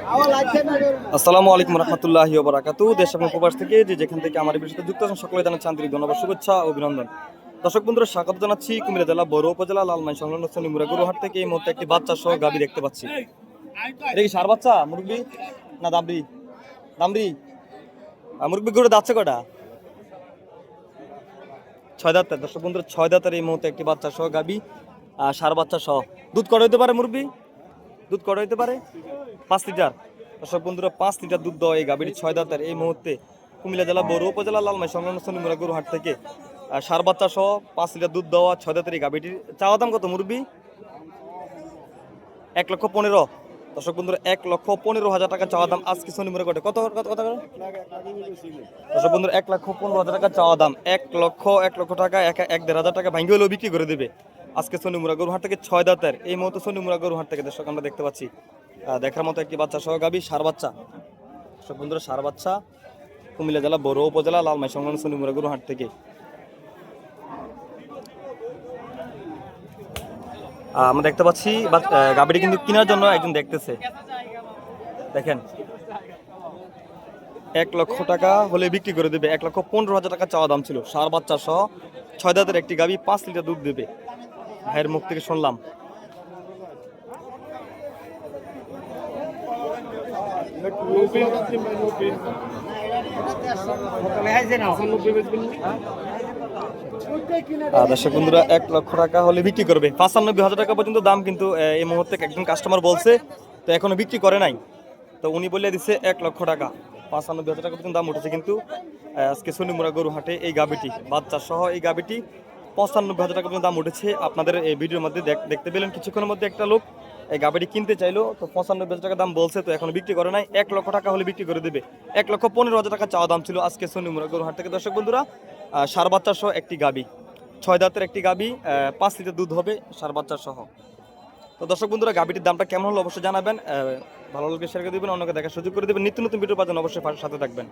আসসালামু আলাইকুম রহমতুল্লাহি ওয়া বারাকাতুহু। দেশ এবং প্রবাস থেকে যেখান থেকে আমার বিষয়টা যুক্ত আছেন সকলে জানাচ্ছি আন্তরিক ধন্যবাদ, শুভেচ্ছা ও অভিনন্দন। দর্শক বন্ধুরা, স্বাগত জানাচ্ছি কুমিল্লা জেলা বড় উপজেলা লালমাই সংলগ্ন শনিমুরা গরুহাট থেকে। এই মুহূর্তে একটি বাচ্চা সহ গাভী দেখতে পাচ্ছি। এটা কি সার বাচ্চা মুরগি না দামড়ি? দামড়ি। মুরগি গরু যাচ্ছে কটা? 6 দাঁতের। দর্শক বন্ধুরা, 6 দাঁতের এই মুহূর্তে একটি বাচ্চা সহ গাভী, সার বাচ্চা সহ। দুধ কটা হইতে পারে মুরগি? দুধ কটা হইতে পারে? 5 লিটার। দর্শক বন্ধুরা, 5 লিটার দুধ দেওয়া এই গাভীটি 6 দাঁতের এই মুহূর্তে কুমিল্লা জেলা বড় উপজেলা লালমাই সংলগ্ন শনিমুরা গরুহাট থেকে সার বাচ্চা সহ 5 লিটার দুধ দেওয়া 6 দাঁতের এই গাভীটির চাওয়া দাম কত মুরগি? 1,15,000। দর্শক বন্ধুরা, 1,15,000 টাকা চাওয়া দাম আজকে শনিমুরা গটে। কত কত কত? দর্শক বন্ধুরা, 1,15,000 টাকা চাওয়া দাম। 1 লক্ষ টাকা 1,500 টাকা ভাঙ্গি হলেও বিক্রি করে দেবে আজকে শনিমুরা গরুহাট থেকে 6 দাঁতের এই মুহূর্তে শনিমুরা গরুহাট থেকে। দর্শক আমরা দেখতে পাচ্ছি দেখার মতো একটি বাচ্চা সহ গাভী, সার বাচ্চা। দর্শক বন্ধুরা, সার বাচ্চা, কুমিল্লা জেলা বড় উপজেলা লালমাই সংলগ্ন শনিমুরা গরুহাট থেকে। আমরা দেখতে পাচ্ছি গাভীটি কিন্তু কেনার জন্য একজন দেখতেছে। দেখেন, 1 লক্ষ টাকা হলে বিক্রি করে দেবে। 1,15,000 টাকা চাওয়া দাম ছিল। সার বাচ্চা সহ 6 দাঁতের একটি গাভী, 5 লিটার দুধ দেবে। ভাইয়ের মুখ থেকে শুনলাম। দর্শক বন্ধুরা, 1 লক্ষ টাকা হলে বিক্রি করবে। 95,000 টাকা পর্যন্ত দাম কিন্তু এই মুহূর্তে একজন কাস্টমার বলছে, তো এখনো বিক্রি করে নাই। তো উনি বলে দিচ্ছে 1 লক্ষ টাকা। 95,000 টাকা পর্যন্ত দাম উঠেছে কিন্তু আজকে শনিমুরা গরুহাটে এই গাভীটি বাচ্চা সহ এই গাভীটি 95,000 টাকা পর্যন্ত দাম উঠেছে। আপনাদের এই ভিডিওর মধ্যে দেখতে পেলেন কিছুক্ষণের মধ্যে একটা লোক এই গাভীটি কিনতে চাইলো, তো 95,000 টাকা দাম বলছে, তো এখনো বিক্রি করে নাই। 1 লক্ষ টাকা হলে বিক্রি করে দেবে। 1,15,000 টাকা চাওয়া দাম ছিল আজকে শনিমুরা গরুহাট থেকে। দর্শক বন্ধুরা, সার বাচ্চা সহ একটি গাভী, 6 দাঁতের একটি গাভী, 5 লিটার দুধ হবে সার বাচ্চা সহ। তো দর্শক বন্ধুরা, গাভীটির দামটা কেমন হলো অবশ্যই জানাবেন। ভালো লাগলে শেয়ার করে দেবেন, অন্যকে দেখার সুযোগ করে দেবেন। নিত্য নতুন ভিডিও পাওয়ার জন্য অবশ্যই সাথে থাকবেন।